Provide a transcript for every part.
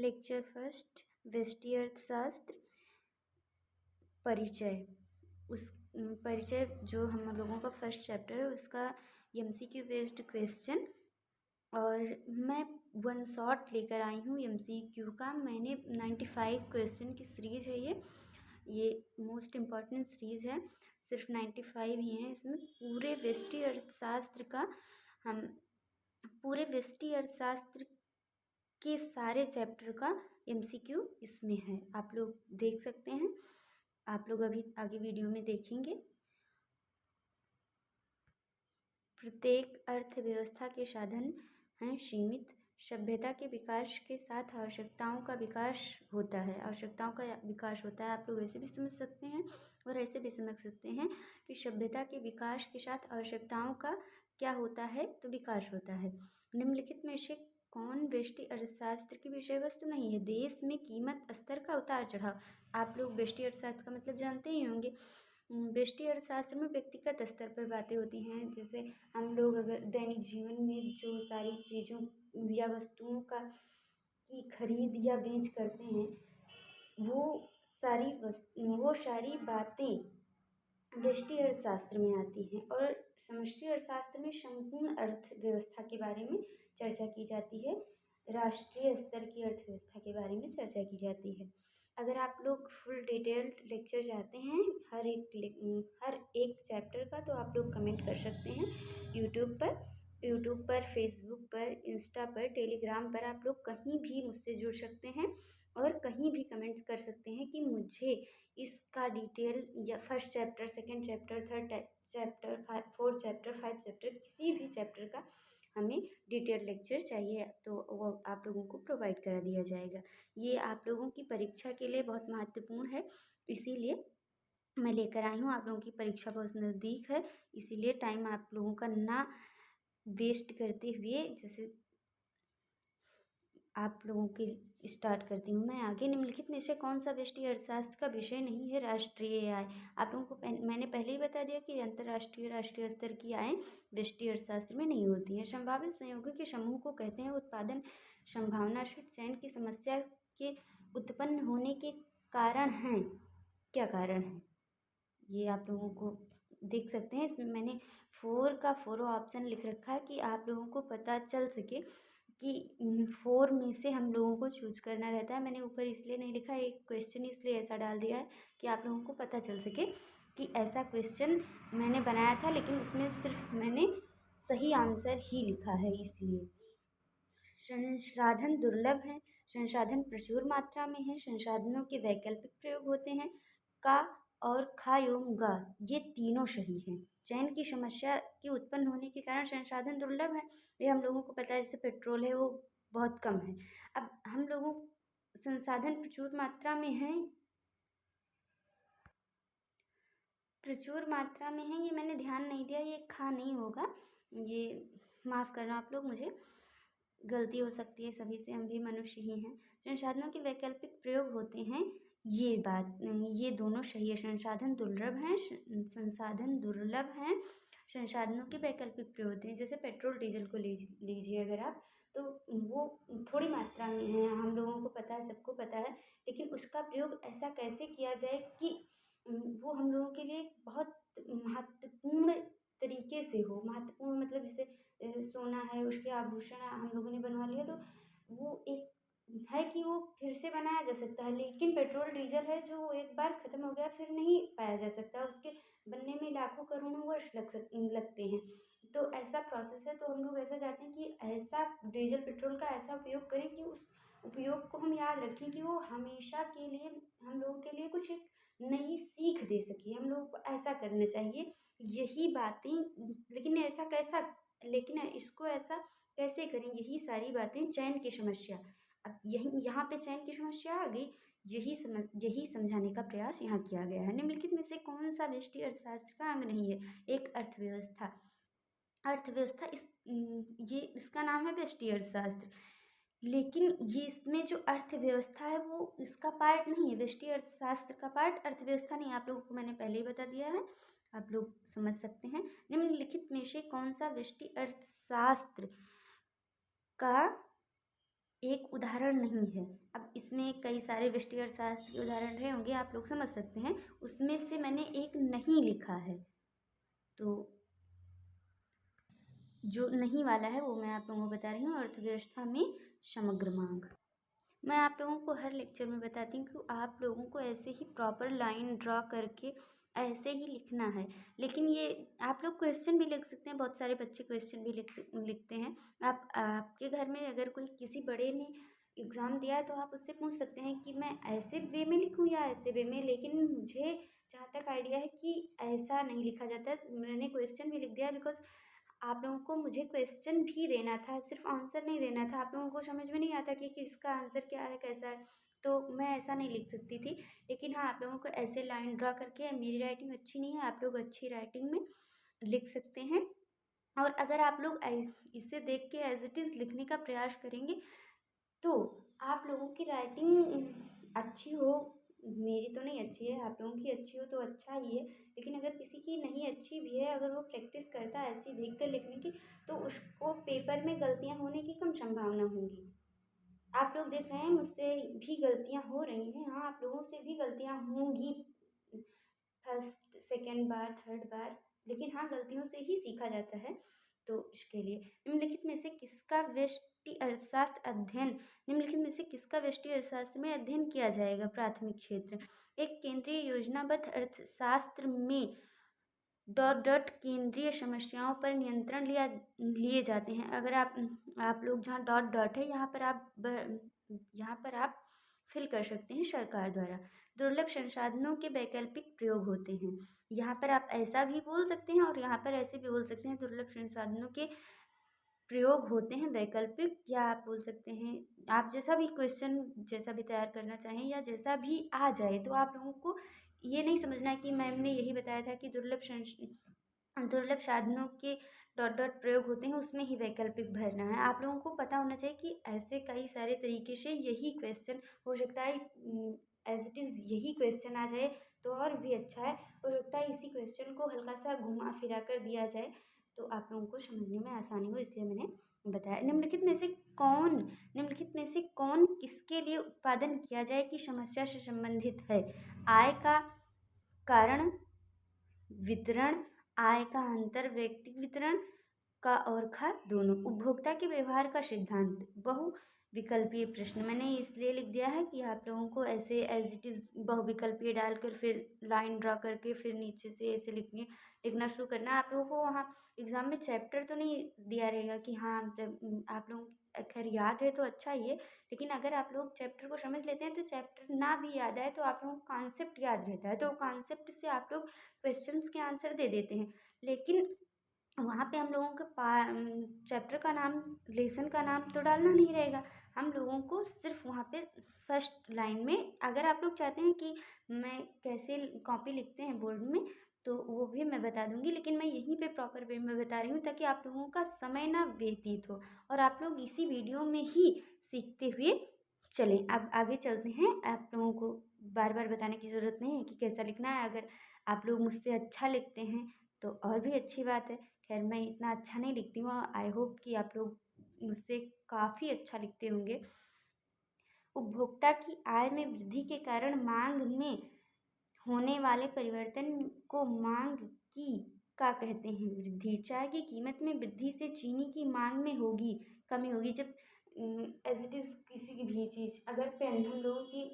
Lecture first, व्यष्टि अर्थशास्त्र परिचय। उस परिचय जो हम लोगों का फर्स्ट चैप्टर है उसका एमसीक्यू बेस्ड क्वेश्चन, और मैं वन शॉट लेकर आई हूँ एमसीक्यू का। मैंने 95 क्वेश्चन की सीरीज़ है ये मोस्ट इम्पॉर्टेंट सीरीज़ है। सिर्फ 95 ही हैं इसमें। पूरे व्यष्टि अर्थशास्त्र का हम पूरे व्यष्टि अर्थशास्त्र के सारे चैप्टर का एमसीक्यू इसमें है, आप लोग देख सकते हैं। आप लोग अभी आगे वीडियो में देखेंगे। प्रत्येक अर्थव्यवस्था के साधन हैं सीमित। सभ्यता के विकास के साथ आवश्यकताओं का विकास होता है। आप लोग ऐसे भी समझ सकते हैं और ऐसे भी समझ सकते हैं कि सभ्यता के विकास के साथ आवश्यकताओं का क्या होता है, तो विकास होता है। निम्नलिखित में से कौन व्यष्टि अर्थशास्त्र की विषय वस्तु नहीं है? देश में कीमत स्तर का उतार चढ़ाव। आप लोग व्यष्टि अर्थशास्त्र का मतलब जानते ही होंगे। व्यष्टि अर्थशास्त्र में व्यक्तिगत स्तर पर बातें होती हैं। जैसे हम लोग अगर दैनिक जीवन में जो सारी चीज़ों या वस्तुओं की खरीद या बेच करते हैं, वो सारी बातें व्यष्टि अर्थशास्त्र में आती हैं। और समष्टि अर्थशास्त्र में संपूर्ण अर्थव्यवस्था के बारे में चर्चा की जाती है। राष्ट्रीय स्तर की अर्थव्यवस्था के बारे में चर्चा की जाती है। अगर आप लोग फुल डिटेल्ड लेक्चर चाहते हैं हर एक चैप्टर का, तो आप लोग कमेंट कर सकते हैं यूट्यूब पर, फेसबुक पर, इंस्टा पर, टेलीग्राम पर। आप लोग कहीं भी मुझसे जुड़ सकते हैं और कहीं भी कमेंट कर सकते हैं कि मुझे इसका डिटेल या first chapter, second chapter, third chapter, fourth chapter, 5 chapter, किसी भी चैप्टर का हमें डिटेल लेक्चर चाहिए, तो वो आप लोगों को प्रोवाइड करा दिया जाएगा। ये आप लोगों की परीक्षा के लिए बहुत महत्वपूर्ण है, इसीलिए मैं लेकर आई हूँ। आप लोगों की परीक्षा बहुत नज़दीक है, इसीलिए टाइम आप लोगों का ना वेस्ट करते हुए जैसे आप लोगों के स्टार्ट करती हूँ मैं आगे। निम्नलिखित में से कौन सा व्यष्टि अर्थशास्त्र का विषय नहीं है? राष्ट्रीय आय। आप लोगों को मैंने पहले ही बता दिया कि अंतर्राष्ट्रीय राष्ट्रीय स्तर की आय व्यष्टि अर्थशास्त्र में नहीं होती हैं। संभावित संयोगों के समूह को कहते हैं। उत्पादन संभावना से चयन की समस्या के उत्पन्न होने के कारण हैं। क्या कारण है ये आप लोगों को देख सकते हैं। इसमें मैंने 4 ऑप्शन लिख रखा है कि आप लोगों को पता चल सके कि 4 में से हम लोगों को चूज करना रहता है। मैंने ऊपर इसलिए नहीं लिखा, एक क्वेश्चन इसलिए ऐसा डाल दिया है कि आप लोगों को पता चल सके कि ऐसा क्वेश्चन मैंने बनाया था, लेकिन उसमें सिर्फ मैंने सही आंसर ही लिखा है इसलिए। संसाधन दुर्लभ है, संसाधन प्रचुर मात्रा में है, संसाधनों के वैकल्पिक प्रयोग होते हैं। का और खा एवं गा ये तीनों सही हैं। चयन की समस्या के उत्पन्न होने के कारण संसाधन दुर्लभ है, ये हम लोगों को पता है। जैसे पेट्रोल है वो बहुत कम है। अब हम लोगों संसाधन प्रचुर मात्रा में है, ये मैंने ध्यान नहीं दिया, ये खा नहीं होगा, ये माफ़ करना आप लोग, मुझे गलती हो सकती है सभी से, हम भी मनुष्य ही हैं। संसाधनों के वैकल्पिक प्रयोग होते हैं, ये दोनों सही है। संसाधन दुर्लभ हैं, संसाधनों के वैकल्पिक प्रयोग होते हैं। जैसे पेट्रोल डीजल को लीजिए अगर आप, तो वो थोड़ी मात्रा में है, हम लोगों को पता है, सबको पता है, लेकिन उसका प्रयोग ऐसा कैसे किया जाए कि वो हम लोगों के लिए बहुत महत्वपूर्ण तरीके से हो। महत्वपूर्ण मतलब जैसे सोना है, उसके आभूषण हम लोगों ने बनवा लिया, तो वो एक है कि वो फिर से बनाया जा सकता है। लेकिन पेट्रोल डीजल है जो एक बार ख़त्म हो गया फिर नहीं पाया जा सकता, उसके बनने में लाखों करोड़ों वर्ष लगते हैं। तो ऐसा प्रोसेस है, तो हम लोग ऐसा चाहते हैं कि ऐसा डीजल पेट्रोल का ऐसा उपयोग करें कि उस उपयोग को हम याद रखें कि वो हमेशा के लिए हम लोगों के लिए कुछ एक नई सीख दे सके। हम लोगों को ऐसा करना चाहिए यही बातें। लेकिन इसको ऐसा कैसे करें? यही सारी बातें चयन की समस्या। अब यहाँ पे चयन की समस्या आ गई, यही समझाने का प्रयास यहाँ किया गया है। निम्नलिखित में से कौन सा व्यष्टि अर्थशास्त्र का अंग नहीं है? एक अर्थव्यवस्था। इसका नाम है व्यष्टि अर्थशास्त्र, लेकिन ये इसमें जो अर्थव्यवस्था है वो इसका पार्ट नहीं है। व्यष्टि अर्थशास्त्र का पार्ट अर्थव्यवस्था नहीं है। आप लोगों को मैंने पहले ही बता दिया है, आप लोग समझ सकते हैं। निम्नलिखित में से कौन सा व्यष्टि अर्थशास्त्र का एक उदाहरण नहीं है? अब इसमें कई सारे व्यष्टि अर्थशास्त्र के उदाहरण रहे होंगे, आप लोग समझ सकते हैं। उसमें से मैंने एक नहीं लिखा है, तो जो नहीं वाला है वो मैं आप लोगों को बता रही हूँ। अर्थव्यवस्था में समग्र मांग, मैं आप लोगों को हर लेक्चर में बताती हूँ कि आप लोगों को ऐसे ही प्रॉपर लाइन ड्रा करके ऐसे ही लिखना है। लेकिन ये आप लोग क्वेश्चन भी लिख सकते हैं, बहुत सारे बच्चे क्वेश्चन भी लिखते हैं। आपके घर में अगर कोई किसी बड़े ने एग्ज़ाम दिया है तो आप उससे पूछ सकते हैं कि मैं ऐसे वे में लिखूँ या ऐसे वे में। लेकिन मुझे जहाँ तक आइडिया है कि ऐसा नहीं लिखा जाता, मैंने क्वेश्चन भी लिख दिया बिकॉज आप लोगों को मुझे क्वेश्चन भी देना था, सिर्फ आंसर नहीं देना था। आप लोगों को समझ में नहीं आता कि किसका आंसर क्या है, कैसा है, तो मैं ऐसा नहीं लिख सकती थी। लेकिन हाँ, आप लोगों को ऐसे लाइन ड्रा करके, मेरी राइटिंग अच्छी नहीं है, आप लोग अच्छी राइटिंग में लिख सकते हैं। और अगर आप लोग इसे देख के एज इट इज़ लिखने का प्रयास करेंगे तो आप लोगों की राइटिंग अच्छी हो। मेरी तो नहीं अच्छी है, आप लोगों की अच्छी हो तो अच्छा ही है। लेकिन अगर किसी की नहीं अच्छी भी है, अगर वो प्रैक्टिस करता है ऐसी देख कर लिखने की, तो उसको पेपर में गलतियाँ होने की कम संभावना होंगी। आप लोग देख रहे हैं मुझसे भी गलतियाँ हो रही हैं, हाँ आप लोगों से भी गलतियाँ होंगी फर्स्ट सेकेंड बार थर्ड बार, लेकिन हाँ गलतियों से ही सीखा जाता है। तो इसके लिए निम्नलिखित में से किसका व्यष्टि अर्थशास्त्र अध्ययन निम्नलिखित में से किसका व्यष्टि अर्थशास्त्र में अध्ययन किया जाएगा? प्राथमिक क्षेत्र, एक केंद्रीय योजनाबद्ध अर्थशास्त्र में डॉट डॉट केंद्रीय समस्याओं पर नियंत्रण लिए जाते हैं। अगर आप लोग जहाँ डॉट डॉट है यहाँ पर आप फिल कर सकते हैं सरकार द्वारा। दुर्लभ संसाधनों के वैकल्पिक प्रयोग होते हैं, यहाँ पर आप ऐसा भी बोल सकते हैं और यहाँ पर ऐसे भी बोल सकते हैं। दुर्लभ संसाधनों के प्रयोग होते हैं वैकल्पिक, या आप बोल सकते हैं, आप जैसा भी क्वेश्चन जैसा भी तैयार करना चाहें या जैसा भी आ जाए। तो आप लोगों को ये नहीं समझना है कि मैम ने यही बताया था कि दुर्लभ साधनों के डॉट डॉट प्रयोग होते हैं, उसमें ही वैकल्पिक भरना है। आप लोगों को पता होना चाहिए कि ऐसे कई सारे तरीके से यही क्वेश्चन हो सकता है, एज इट इज़ यही क्वेश्चन आ जाए तो और भी अच्छा है। हो सकता है इसी क्वेश्चन को हल्का सा घुमा फिरा कर दिया जाए तो आप लोगों को समझने में आसानी हो, इसलिए मैंने बताया। निम्नलिखित में से कौन किसके लिए उत्पादन किया जाए की समस्या से संबंधित है? आय का कारण वितरण, आय का अंतर व्यक्ति वितरण का और खा दोनों, उपभोक्ता के व्यवहार का सिद्धांत, बहुविकल्पीय प्रश्न। मैंने इसलिए लिख दिया है कि आप लोगों को ऐसे एज इट इज़ बहुविकल्पीय डालकर फिर लाइन ड्रा करके फिर नीचे से ऐसे लिखना शुरू करना। आप लोगों को वहाँ एग्ज़ाम में चैप्टर तो नहीं दिया रहेगा कि हाँ मतलब आप लोग खैर याद है तो अच्छा ही है। लेकिन अगर आप लोग चैप्टर को समझ लेते हैं तो चैप्टर ना भी याद आए तो आप लोगों को कॉन्सेप्ट याद रहता है, तो कॉन्सेप्ट से आप लोग क्वेश्चंस के आंसर दे देते हैं। लेकिन वहाँ पे हम लोगों के चैप्टर का नाम, लेसन का नाम तो डालना नहीं रहेगा। हम लोगों को सिर्फ वहाँ पे फर्स्ट लाइन में, अगर आप लोग चाहते हैं कि मैं कैसे कॉपी लिखते हैं बोर्ड में तो वो भी मैं बता दूंगी, लेकिन मैं यहीं पे प्रॉपर वे में बता रही हूँ ताकि आप लोगों का समय ना व्यतीत हो और आप लोग इसी वीडियो में ही सीखते हुए चलें। अब आगे चलते हैं। आप लोगों को बार बार बताने की ज़रूरत नहीं है कि कैसा लिखना है। अगर आप लोग मुझसे अच्छा लिखते हैं तो और भी अच्छी बात है। खैर मैं इतना अच्छा नहीं लिखती हूँ, आई होप कि आप लोग मुझसे काफ़ी अच्छा लिखते होंगे। उपभोक्ता की आय में वृद्धि के कारण मांग में होने वाले परिवर्तन को मांग की का कहते हैं वृद्धि। चाय की कीमत में वृद्धि से चीनी की मांग में कमी होगी। जब एज इट इज़ किसी की भी चीज़, अगर पेन हम लोगों की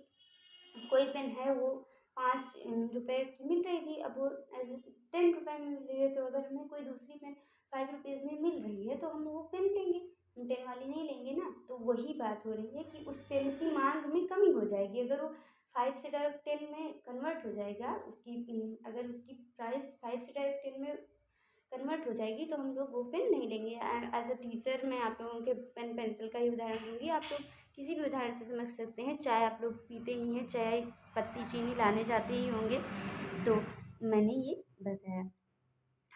कोई पेन है वो 5 रुपए की मिल रही थी, अब वो एज 10 रुपए में मिल रही है, तो अगर हमें कोई दूसरी पेन 5 रुपीज़ में मिल रही है तो हम वो पेन लेंगे, हम 10 वाली नहीं लेंगे ना। तो वही बात हो रही है कि उस पेन की मांग में कमी हो जाएगी। अगर वो 5 से डायरेक्ट 10 में कन्वर्ट हो जाएगा, अगर उसकी प्राइस 5 से डायरेक्ट 10 में कन्वर्ट हो जाएगी तो हम लोग वो पेन नहीं लेंगे। एज अ टीचर मैं आप लोगों के पेन पेंसिल का ही उदाहरण दूंगी, आप लोग किसी भी उदाहरण से समझ सकते हैं। चाय आप लोग पीते ही हैं, चाय पत्ती चीनी लाने जाते ही होंगे, तो मैंने ये बताया।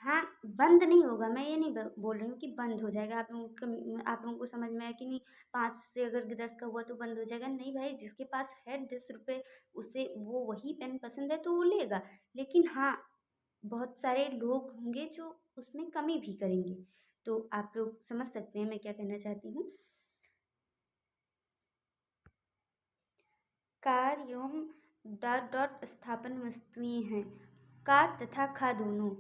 हाँ, बंद नहीं होगा, मैं ये नहीं बोल रही हूँ कि बंद हो जाएगा। आप लोगों को समझ में आया कि नहीं? 5 से अगर 10 का हुआ तो बंद हो जाएगा? नहीं भाई, जिसके पास है 10 रुपये, उसे वो वही पेन पसंद है तो वो लेगा। लेकिन हाँ, बहुत सारे लोग होंगे जो उसमें कमी भी करेंगे। तो आप लोग समझ सकते हैं मैं क्या कहना चाहती हूँ। एवं डॉट डॉट स्थापन वस्तुएं हैं। का तथा खा दोनों,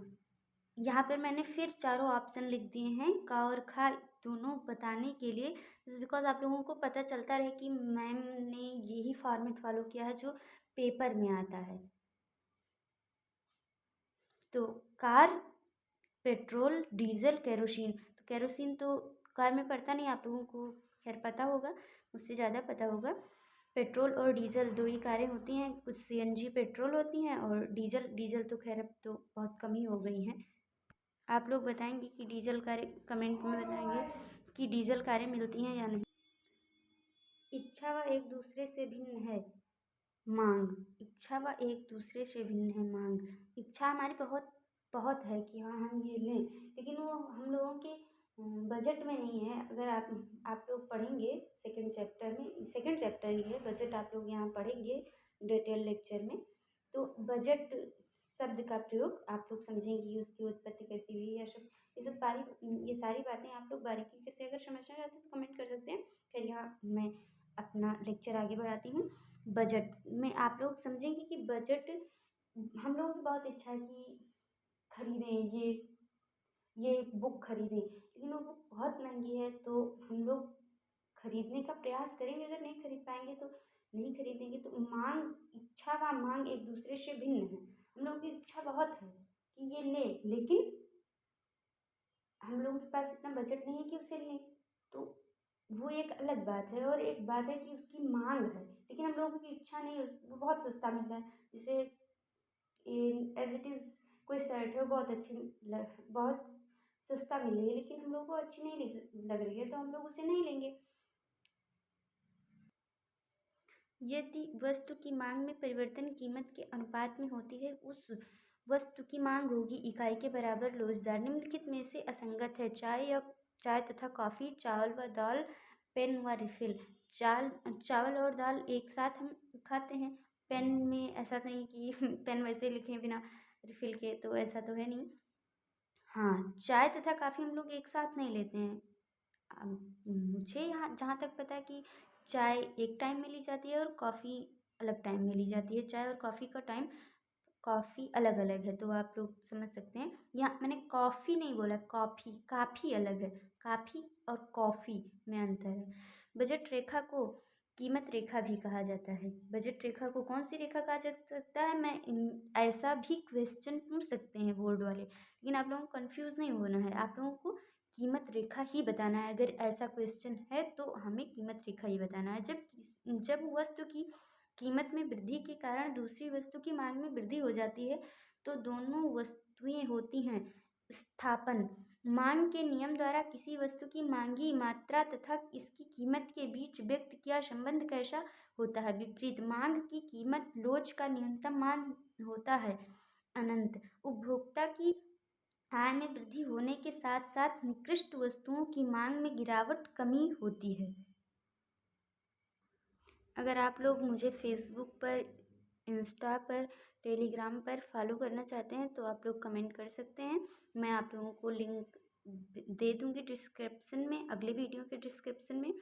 यहाँ पर मैंने फिर चारों ऑप्शन लिख दिए हैं का और खा दोनों बताने के लिए, बिकॉज आप लोगों को पता चलता रहे कि मैम ने यही फॉर्मेट फॉलो किया है जो पेपर में आता है। तो कार, पेट्रोल, डीजल, केरोसिन। तो केरोसिन तो कार में पड़ता नहीं, आप लोगों को खैर पता होगा, मुझसे ज़्यादा पता होगा। पेट्रोल और डीजल दो ही कारें होती हैं, कुछ सीएनजी पेट्रोल होती हैं और डीजल तो खैर अब तो बहुत कम ही हो गई हैं। आप लोग बताएंगे कि डीजल कारें, कमेंट में बताएंगे कि डीजल कारें मिलती हैं या नहीं। इच्छा व एक दूसरे से भिन्न है मांग। इच्छा व एक दूसरे से भिन्न है मांग। इच्छा हमारी बहुत बहुत है कि हाँ हम ये लें, लेकिन वो हम लोगों के बजट में नहीं है। अगर आप लोग पढ़ेंगे सेकंड चैप्टर ही है बजट, आप लोग यहाँ पढ़ेंगे डिटेल लेक्चर में, तो बजट शब्द का प्रयोग आप लोग समझेंगे, उसकी उत्पत्ति कैसी हुई है, सब ये सारी बातें आप लोग बारीकी से अगर समझना चाहते हैं तो कमेंट कर सकते हैं। फिर यहाँ मैं अपना लेक्चर आगे बढ़ाती हूँ। बजट में आप लोग समझेंगे कि बजट हम लोगों की बहुत इच्छा है कि खरीदें ये बुक खरीदें, लेकिन वो बुक बहुत महंगी है, तो हम लोग खरीदने का प्रयास करेंगे, अगर नहीं खरीद पाएंगे तो नहीं खरीदेंगे। तो मांग, इच्छा व मांग एक दूसरे से भिन्न है। हम लोगों की इच्छा बहुत है कि ये ले, लेकिन हम लोगों के पास इतना बजट नहीं है कि उसे लें, तो वो एक अलग बात है। और एक बात है कि उसकी मांग है, लेकिन हम लोगों की इच्छा नहीं है, वो बहुत सस्ता मिल रहा है। जैसे एज इट इज़ कोई शर्ट है, वो बहुत सस्ता मिल रही है, लेकिन हम लोगों को अच्छी नहीं लग रही है, तो हम लोग उसे नहीं लेंगे। यदि वस्तु की मांग में परिवर्तन कीमत के अनुपात में होती है, उस वस्तु की मांग होगी इकाई के बराबर लोचदार। निम्नलिखित में से असंगत है। चाय तथा कॉफ़ी, चावल व दाल, पेन व रिफिल। चावल और दाल एक साथ हम खाते हैं। पेन में ऐसा नहीं कि पेन वैसे लिखे बिना रिफिल के, तो ऐसा तो है नहीं। हाँ, चाय तथा कॉफ़ी हम लोग एक साथ नहीं लेते हैं। मुझे यहाँ जहाँ तक पता है कि चाय एक टाइम में ली जाती है और कॉफ़ी अलग टाइम में ली जाती है। चाय और कॉफ़ी का टाइम कॉफ़ी अलग अलग है, तो आप लोग समझ सकते हैं। यहाँ मैंने कॉफ़ी नहीं बोला, कॉफ़ी, काफ़ी अलग है। काफ़ी और कॉफ़ी में अंतर है। बजट रेखा को कीमत रेखा भी कहा जाता है। बजट रेखा को कौन सी रेखा कहा जा सकता है, ऐसा भी क्वेश्चन पूछ सकते हैं बोर्ड वाले, लेकिन आप लोगों को कंफ्यूज नहीं होना है। आप लोगों को कीमत रेखा ही बताना है। अगर ऐसा क्वेश्चन है तो हमें कीमत रेखा ही बताना है। जब वस्तु की कीमत में वृद्धि के कारण दूसरी वस्तु की मांग में वृद्धि हो जाती है, तो दोनों वस्तुएं होती हैं स्थापन। मांग के नियम द्वारा किसी वस्तु की मांगी मात्रा तथा इसकी कीमत के बीच व्यक्त किया संबंध कैसा होता है, विपरीत। मांग की कीमत लोच का न्यूनतम मान होता है अनंत। उपभोक्ता की आय में वृद्धि होने के साथ साथ निकृष्ट वस्तुओं की मांग में गिरावट कमी होती है। अगर आप लोग मुझे फेसबुक पर, इंस्टा पर, टेलीग्राम पर फॉलो करना चाहते हैं तो आप लोग कमेंट कर सकते हैं। मैं आप लोगों को लिंक दे दूँगी डिस्क्रिप्शन में, अगले वीडियो के डिस्क्रिप्शन में।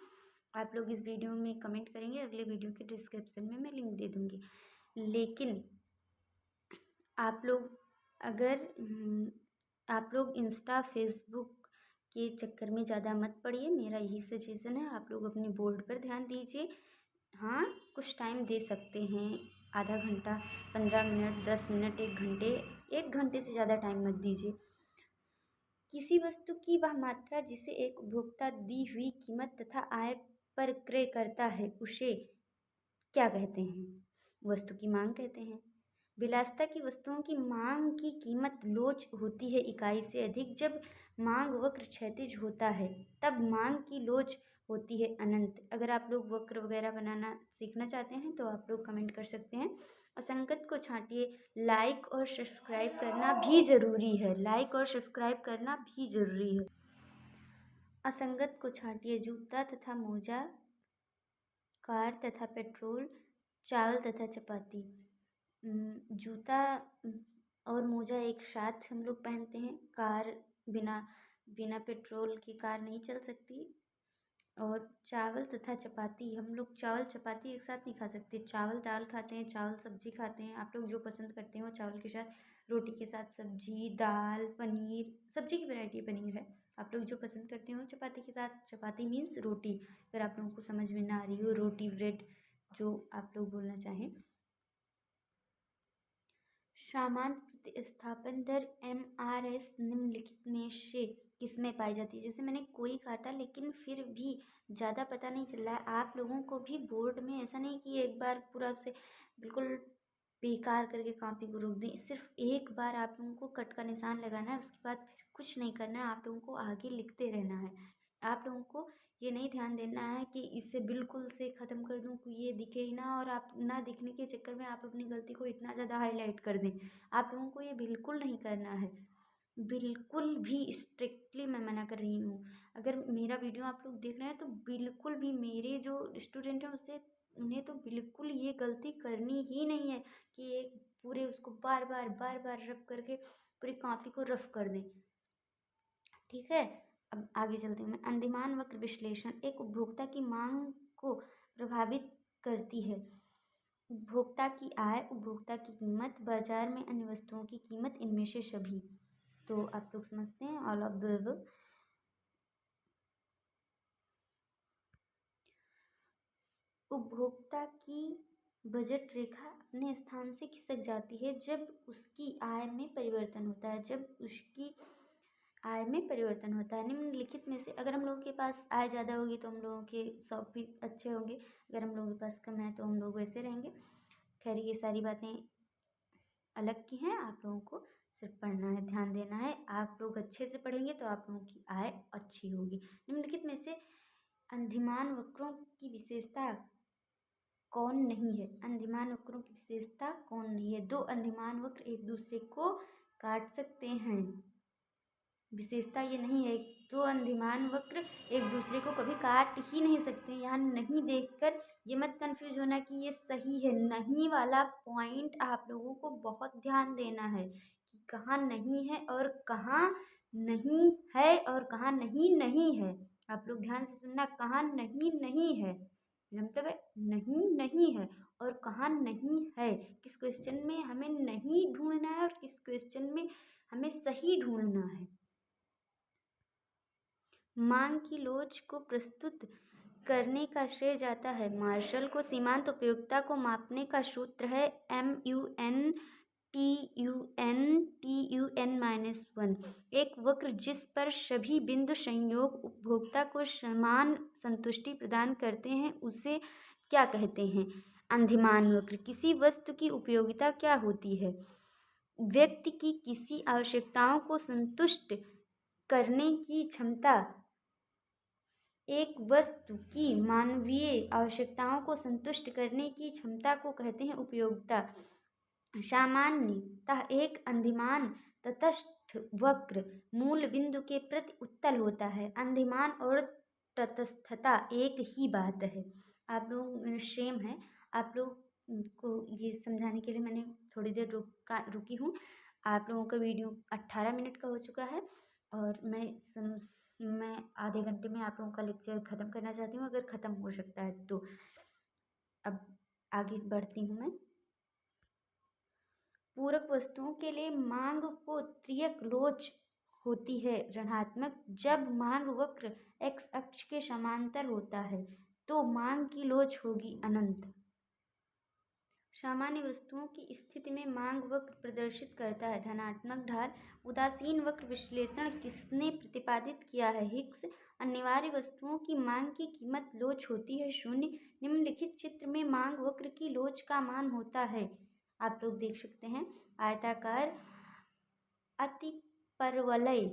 आप लोग इस वीडियो में कमेंट करेंगे, अगले वीडियो के डिस्क्रिप्शन में मैं लिंक दे दूँगी। लेकिन आप लोग अगर आप लोग इंस्टा फेसबुक के चक्कर में ज़्यादा मत पड़िए, मेरा यही सजेशन है। आप लोग अपने बोर्ड पर ध्यान दीजिए। हाँ, कुछ टाइम दे सकते हैं, आधा घंटा, 15 मिनट, 10 मिनट, 1 घंटे। 1 घंटे से ज़्यादा टाइम मत दीजिए। किसी वस्तु की वह मात्रा जिसे एक उपभोक्ता दी हुई कीमत तथा आय पर क्रय करता है उसे क्या कहते हैं, वस्तु की मांग कहते हैं। विलासिता की वस्तुओं की मांग की कीमत लोच होती है इकाई से अधिक। जब मांग वक्र क्षैतिज होता है तब मांग की लोच होती है अनंत। अगर आप लोग वक्र वगैरह बनाना सीखना चाहते हैं तो आप लोग कमेंट कर सकते हैं। असंगत को छांटिए। लाइक और सब्सक्राइब करना भी ज़रूरी है, लाइक और सब्सक्राइब करना भी ज़रूरी है। असंगत को छांटिए। जूता तथा मोजा, कार तथा पेट्रोल, चावल तथा चपाती। जूता और मोजा एक साथ हम लोग पहनते हैं। कार बिना पेट्रोल की कार नहीं चल सकती। और चावल तथा चपाती, हम लोग चावल चपाती एक साथ नहीं खा सकते, चावल दाल खाते हैं, चावल सब्जी खाते हैं। आप लोग जो पसंद करते हो चावल के साथ रोटी के साथ सब्जी, दाल, पनीर, सब्जी की वैरायटी पनीर है। आप लोग जो पसंद करते हो चपाती के साथ, चपाती मीन्स रोटी, अगर आप लोगों को समझ में ना आ रही हो, रोटी, ब्रेड, जो आप लोग बोलना चाहें। सामान्य प्रतिस्थापन दर MRS निम्नलिखित में से किसमें पाई जाती है? जैसे मैंने कोई काटा लेकिन फिर भी ज़्यादा पता नहीं चल रहा है। आप लोगों को भी बोर्ड में ऐसा नहीं कि एक बार पूरा उसे बिल्कुल बेकार करके कॉपी को रोक दें। सिर्फ एक बार आप लोगों को कट का निशान लगाना है, उसके बाद फिर कुछ नहीं करना है, आप लोगों को आगे लिखते रहना है। आप लोगों को ये नहीं ध्यान देना है कि इसे बिल्कुल से ख़त्म कर दूँ कि ये दिखे ही ना, और आप ना दिखने के चक्कर में आप अपनी गलती को इतना ज़्यादा हाईलाइट कर दें। आप लोगों को ये बिल्कुल नहीं करना है, बिल्कुल भी स्ट्रिक्टली मैं मना कर रही हूँ। अगर मेरा वीडियो आप लोग देख रहे हैं तो बिल्कुल भी, मेरे जो स्टूडेंट हैं उससे उन्हें तो बिल्कुल ये गलती करनी ही नहीं है कि एक पूरे उसको बार बार रफ करके पूरी कॉपी को रफ कर दें। ठीक है, अब आगे चलते हैं। अंदिमान वक्र विश्लेषण एक उपभोक्ता की मांग को प्रभावित करती है। उपभोक्ता की आय, उपभोक्ता की कीमत, बाजार में अन्य वस्तुओं की कीमत, इनमें से सभी। तो आप लोग समझते हैं ऑल ऑफ द अबव। उपभोक्ता की बजट रेखा अपने स्थान से खिसक जाती है जब उसकी आय में परिवर्तन होता है, जब उसकी आय में परिवर्तन होता है। निम्नलिखित में से अगर हम लोगों के पास आय ज़्यादा होगी तो हम लोगों के शौक भी अच्छे होंगे, अगर हम लोगों के पास कम है तो हम लोग वैसे रहेंगे। खैर ये सारी बातें अलग की हैं, आप लोगों को सिर्फ पढ़ना है, ध्यान देना है। आप लोग अच्छे से पढ़ेंगे तो आप लोगों की आय अच्छी होगी। निम्नलिखित में से अंधिमान वक्रों की विशेषता कौन नहीं है? अंधिमान वक्रों की विशेषता कौन नहीं है? दो अंधिमान वक्र एक दूसरे को काट सकते हैं, विशेषता ये नहीं है। दो अंधिमान वक्र एक दूसरे को कभी काट ही नहीं सकते। यहाँ नहीं देखकर ये मत कंफ्यूज होना कि ये सही है, नहीं वाला पॉइंट आप लोगों को बहुत ध्यान देना है कि कहाँ नहीं है और कहाँ नहीं है और कहाँ नहीं नहीं है। आप लोग ध्यान से सुनना, कहाँ नहीं नहीं है मतलब है नहीं नहीं है, और कहाँ नहीं है। किस क्वेश्चन में हमें नहीं ढूंढना है और किस क्वेश्चन में हमें सही ढूंढना है। मांग की लोच को प्रस्तुत करने का श्रेय जाता है मार्शल को। सीमांत उपयोगिता को मापने का सूत्र है MUN/TUN एक वक्र जिस पर सभी बिंदु संयोग उपभोक्ता को समान संतुष्टि प्रदान करते हैं उसे क्या कहते हैं? अंधिमान वक्र। किसी वस्तु की उपयोगिता क्या होती है? व्यक्ति की किसी आवश्यकताओं को संतुष्ट करने की क्षमता। एक वस्तु की मानवीय आवश्यकताओं को संतुष्ट करने की क्षमता को कहते हैं उपयोगिता। सामान्यतः एक अंधिमान तटस्थ वक्र मूल बिंदु के प्रति उत्तल होता है। अंधिमान और तटस्थता एक ही बात है, आप लोग सेम है। आप लोग को ये समझाने के लिए मैंने थोड़ी देर रुकी हूँ। आप लोगों का वीडियो 18 मिनट का हो चुका है और मैं आधे घंटे में आप लोगों का लेक्चर ख़त्म करना चाहती हूँ, अगर ख़त्म हो सकता है तो। अब आगे बढ़ती हूँ मैं। पूरक वस्तुओं के लिए मांग को त्रियक लोच होती है ऋणात्मक। जब मांग वक्र x अक्ष के समांतर होता है तो मांग की लोच होगी अनंत। सामान्य वस्तुओं की स्थिति में मांग वक्र प्रदर्शित करता है धनात्मक ढाल। उदासीन वक्र विश्लेषण किसने प्रतिपादित किया है? हिग्स। अनिवार्य वस्तुओं की मांग की कीमत लोच होती है शून्य। निम्नलिखित चित्र में मांग वक्र की लोच का मान होता है, आप लोग देख सकते हैं, आयताकार अतिपरवलय।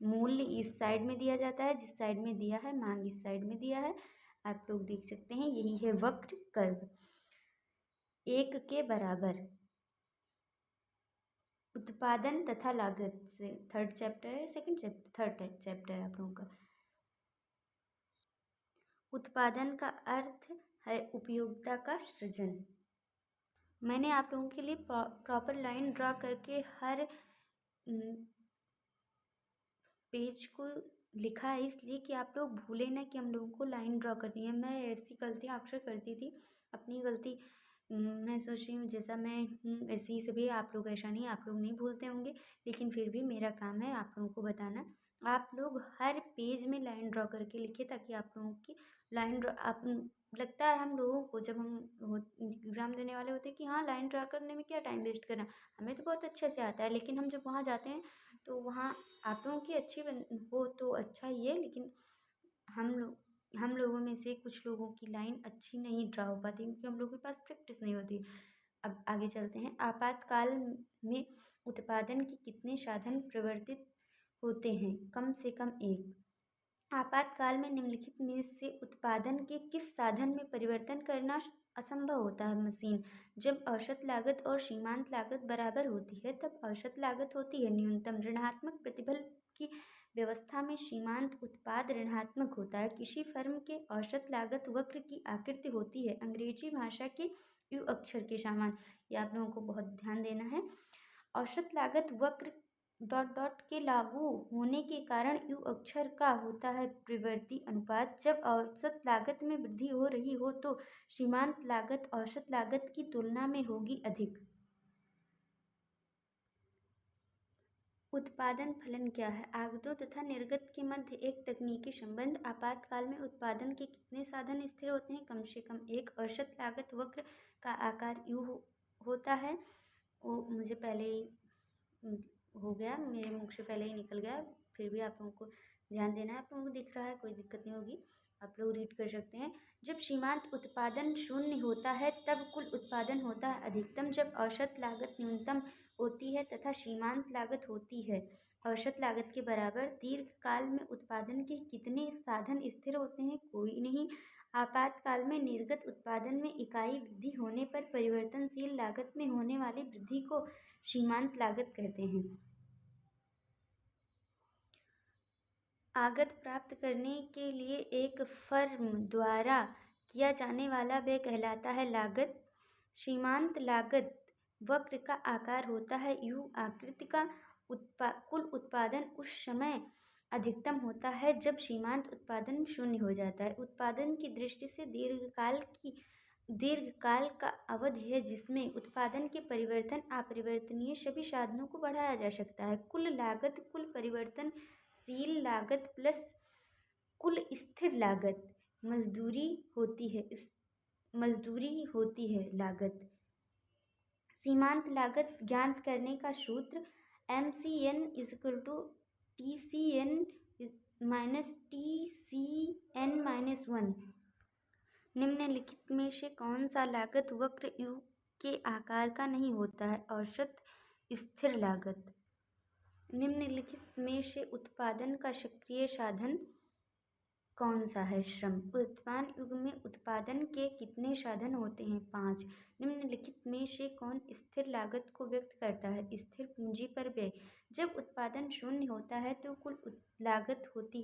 मूल्य इस साइड में दिया जाता है, जिस साइड में दिया है, मांग इस साइड में दिया है, आप लोग देख सकते हैं, यही है वक्र कर्व। एक के बराबर। उत्पादन तथा लागत से थर्ड चैप्टर है, सेकंड चैप्टर, थर्ड चैप्टर है आप लोगों का। उत्पादन का अर्थ है उपयोगिता का सृजन। मैंने आप लोगों के लिए प्रॉपर लाइन ड्रा करके हर पेज को लिखा है इसलिए कि आप लोग भूले ना कि हम लोगों को लाइन ड्रॉ करनी है। मैं ऐसी गलतियाँ अक्सर करती थी, अपनी गलती मैं सोच रही हूँ जैसा मैं हूँ ऐसे ही सभी आप लोग, ऐसा नहीं आप लोग नहीं भूलते होंगे, लेकिन फिर भी मेरा काम है आप लोगों को बताना। आप लोग हर पेज में लाइन ड्रॉ करके लिखिए ताकि आप लोगों की लाइन ड्रॉ आप लगता है हम लोगों को जब हम एग्ज़ाम देने वाले होते हैं कि हाँ लाइन ड्रॉ करने में क्या टाइम वेस्ट करना, हमें तो बहुत अच्छे से आता है, लेकिन हम जब वहाँ जाते हैं तो वहाँ आप लोगों की अच्छी हो तो अच्छा ही है, लेकिन हम लोगों में से कुछ लोगों की लाइन अच्छी नहीं ड्रा हो पाती क्योंकि हम लोगों के पास प्रैक्टिस नहीं होती। अब आगे चलते हैं। आपातकाल में उत्पादन के कितने साधन प्रवर्तित होते हैं? कम से कम एक। आपातकाल में निम्नलिखित में से उत्पादन के किस साधन में परिवर्तन करना असंभव होता है? मशीन। जब औसत लागत और सीमांत लागत बराबर होती है तब औसत लागत होती है न्यूनतम। ऋणात्मक प्रतिफल की व्यवस्था में सीमांत उत्पाद ऋणात्मक होता है। किसी फर्म के औसत लागत वक्र की आकृति होती है अंग्रेजी भाषा के यू अक्षर के समान। ये आप लोगों को बहुत ध्यान देना है। औसत लागत वक्र डॉट डॉट के लागू होने के कारण यू अक्षर का होता है प्रवृत्ति अनुपात। जब औसत लागत में वृद्धि हो रही हो तो सीमांत लागत औसत लागत की तुलना में होगी अधिक। उत्पादन फलन क्या है? आगतों तथा निर्गत के मध्य एक तकनीकी संबंध। आपातकाल में उत्पादन के कितने साधन स्थिर होते हैं? कम से कम एक। औसत लागत वक्र का आकार यू होता है। वो मुझे पहले ही हो गया, मेरे मुख से पहले ही निकल गया, फिर भी आप लोगों को ध्यान देना है। आप लोगों को दिख रहा है, कोई दिक्कत नहीं होगी, आप लोग रीड कर सकते हैं। जब सीमांत उत्पादन शून्य होता है तब कुल उत्पादन होता है अधिकतम। जब औसत लागत न्यूनतम होती है तथा सीमांत लागत होती है औसत लागत के बराबर। दीर्घकाल में उत्पादन के कितने साधन स्थिर होते हैं? कोई नहीं। आपातकाल में निर्गत उत्पादन में इकाई वृद्धि होने पर परिवर्तनशील लागत में होने वाली वृद्धि को सीमांत लागत कहते हैं। आगत प्राप्त करने के लिए एक फर्म द्वारा किया जाने वाला व्यय कहलाता है लागत। सीमांत लागत वक्र का आकार होता है यू आकृति का। कुल उत्पादन उस समय अधिकतम होता है जब सीमांत उत्पादन शून्य हो जाता है। उत्पादन की दृष्टि से दीर्घकाल का अवधि है जिसमें उत्पादन के परिवर्तन अपरिवर्तनीय सभी साधनों को बढ़ाया जा सकता है। कुल लागत कुल परिवर्तनशील लागत प्लस कुल स्थिर लागत मजदूरी होती है लागत। सीमांत लागत ज्ञात करने का सूत्र MCN = TCN - TCN-1। निम्नलिखित में से कौन सा लागत वक्र यू के आकार का नहीं होता है? औसत स्थिर लागत। निम्नलिखित में से उत्पादन का सक्रिय साधन कौन सा है? श्रम। वर्तमान युग में उत्पादन के कितने साधन होते हैं? 5। निम्नलिखित में से कौन स्थिर लागत को व्यक्त करता है? स्थिर पूंजी पर व्यय। जब उत्पादन शून्य होता है तो कुल लागत होती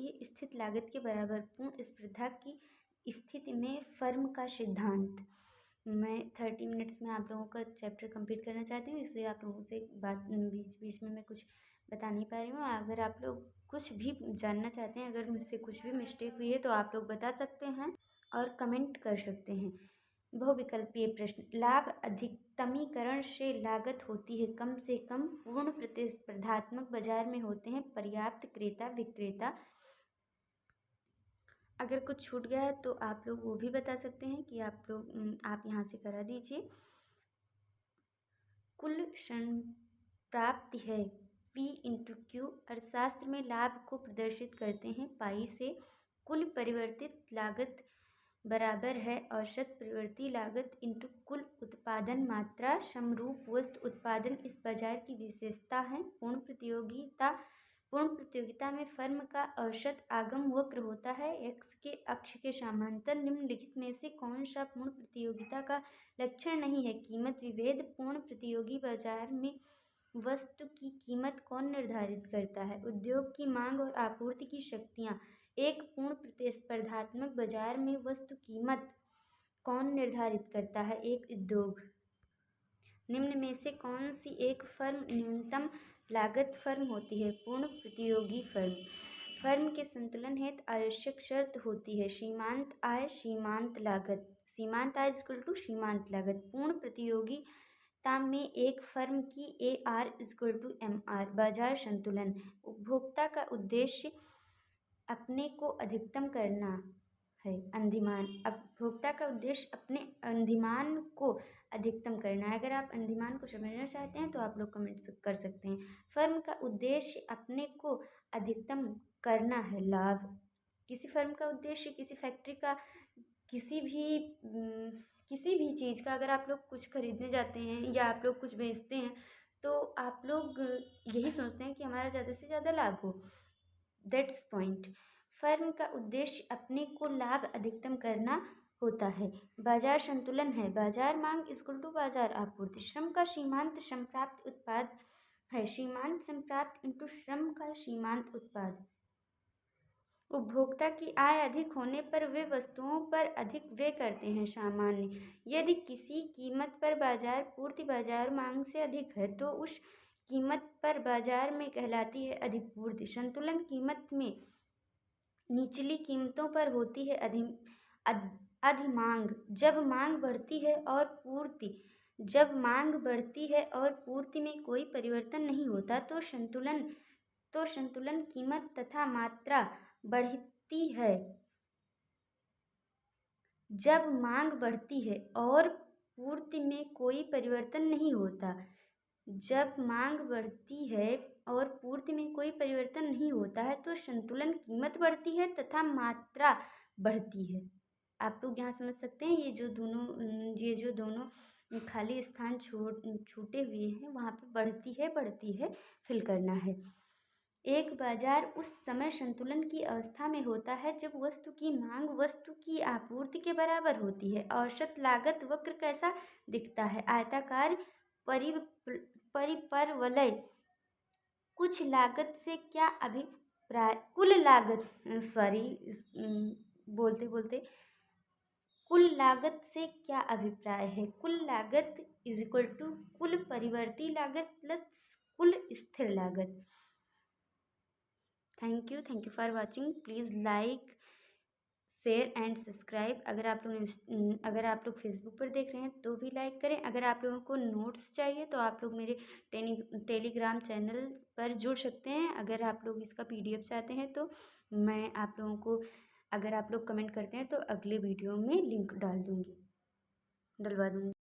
है स्थित लागत के बराबर। पूर्ण स्पर्धा की स्थिति में फर्म का सिद्धांत। मैं 30 मिनट्स में आप लोगों का चैप्टर कंप्लीट करना चाहती हूँ, इसलिए आप लोगों से बात बीच बीच में मैं कुछ बता नहीं पा रही हूँ। अगर आप लोग कुछ भी जानना चाहते हैं, अगर मुझसे कुछ भी मिस्टेक हुई है तो आप लोग बता सकते हैं और कमेंट कर सकते हैं। बहुविकल्पीय प्रश्न। लाभ अधिकतमीकरण से लागत होती है कम से कम। पूर्ण प्रतिस्पर्धात्मक बाजार में होते हैं पर्याप्त क्रेता विक्रेता। अगर कुछ छूट गया है तो आप लोग वो भी बता सकते हैं कि आप यहाँ से करा दीजिए। कुल संप्राप्ति है P/Q। अर्थशास्त्र में लाभ को प्रदर्शित करते हैं पाई से। कुल परिवर्तित लागत बराबर है औसत परिवर्ती लागत इंटू कुल उत्पादन मात्रा। समरूप वस्तु उत्पादन इस बाजार की विशेषता है। पूर्ण प्रतियोगिता में फर्म का औसत आगम वक्र होता है x के अक्ष के समांतर। निम्नलिखित में से कौन सा पूर्ण प्रतियोगिता का लक्षण नहीं है? कीमत विभेद। पूर्ण प्रतियोगी बाजार में वस्तु की कीमत कौन निर्धारित करता है? उद्योग की मांग और आपूर्ति की शक्तियाँ। एक पूर्ण प्रतिस्पर्धात्मक बाजार में वस्तु कीमत कौन निर्धारित करता है? एक उद्योग। निम्न में से कौन सी एक फर्म न्यूनतम लागत फर्म होती है। पूर्ण प्रतियोगी फर्म फर्म के संतुलन हेतु आवश्यक शर्त होती है। सीमांत आय सीमांत लागत सीमांत आय इक्वल टू सीमांत लागत। पूर्ण प्रतियोगिता में एक फर्म की AR इक्वल टू MR। बाजार संतुलन उपभोक्ता का उद्देश्य अपने को अधिकतम करना है। अंधिमान उपभोक्ता का उद्देश्य अपने अंधिमान को अधिकतम करना है। अगर आप अंधिमान को समझना चाहते हैं तो आप लोग कमेंट कर सकते हैं। फर्म का उद्देश्य अपने को अधिकतम करना है। लाभ किसी फर्म का उद्देश्य किसी फैक्ट्री का किसी भी चीज़ का, अगर आप लोग कुछ खरीदने जाते हैं या आप लोग कुछ बेचते हैं तो आप लोग यही सोचते हैं कि हमारा ज़्यादा से ज़्यादा लाभ हो। That's point. फर्म का उद्देश्य अपने को लाभ अधिकतम करना होता है। बाजार संतुलन है। बाजार मांग इक्वल टू बाजार आपूर्ति। श्रम का सीमांत संप्राप्त उत्पाद है। सीमांत संप्राप्त इंटू श्रम का सीमांत उत्पाद। उपभोक्ता की आय अधिक होने पर वे वस्तुओं पर अधिक व्यय करते हैं। सामान्य यदि किसी कीमत पर बाजार पूर्ति बाजार मांग से अधिक है तो उस कीमत पर बाजार में कहलाती है अधिपूर्ति। संतुलन कीमत में निचली कीमतों पर होती है अधिमांग। जब मांग बढ़ती है और पूर्ति में कोई परिवर्तन नहीं होता तो संतुलन कीमत तथा मात्रा बढ़ती है। जब मांग बढ़ती है और पूर्ति में कोई परिवर्तन नहीं होता है तो संतुलन कीमत बढ़ती है तथा मात्रा बढ़ती है। आप लोग यहाँ समझ सकते हैं। ये जो दोनों खाली स्थान छूटे हुए हैं वहाँ पे बढ़ती है फिल करना है। एक बाजार उस समय संतुलन की अवस्था में होता है जब वस्तु की मांग वस्तु की आपूर्ति के बराबर होती है। औसत लागत वक्र कैसा दिखता है? आयताकार परिपरवलय। कुल लागत से क्या अभिप्राय है? कुल लागत इज इक्वल टू कुल परिवर्ती लागत प्लस कुल स्थिर लागत। Thank you for watching. Please like share and subscribe. अगर आप लोग फेसबुक पर देख रहे हैं तो भी लाइक करें। अगर आप लोगों को नोट्स चाहिए तो आप लोग मेरे टेलीग्राम चैनल पर जुड़ सकते हैं। अगर आप लोग इसका PDF चाहते हैं तो मैं आप लोगों को, अगर आप लोग कमेंट करते हैं तो अगले वीडियो में लिंक डलवा दूँगी।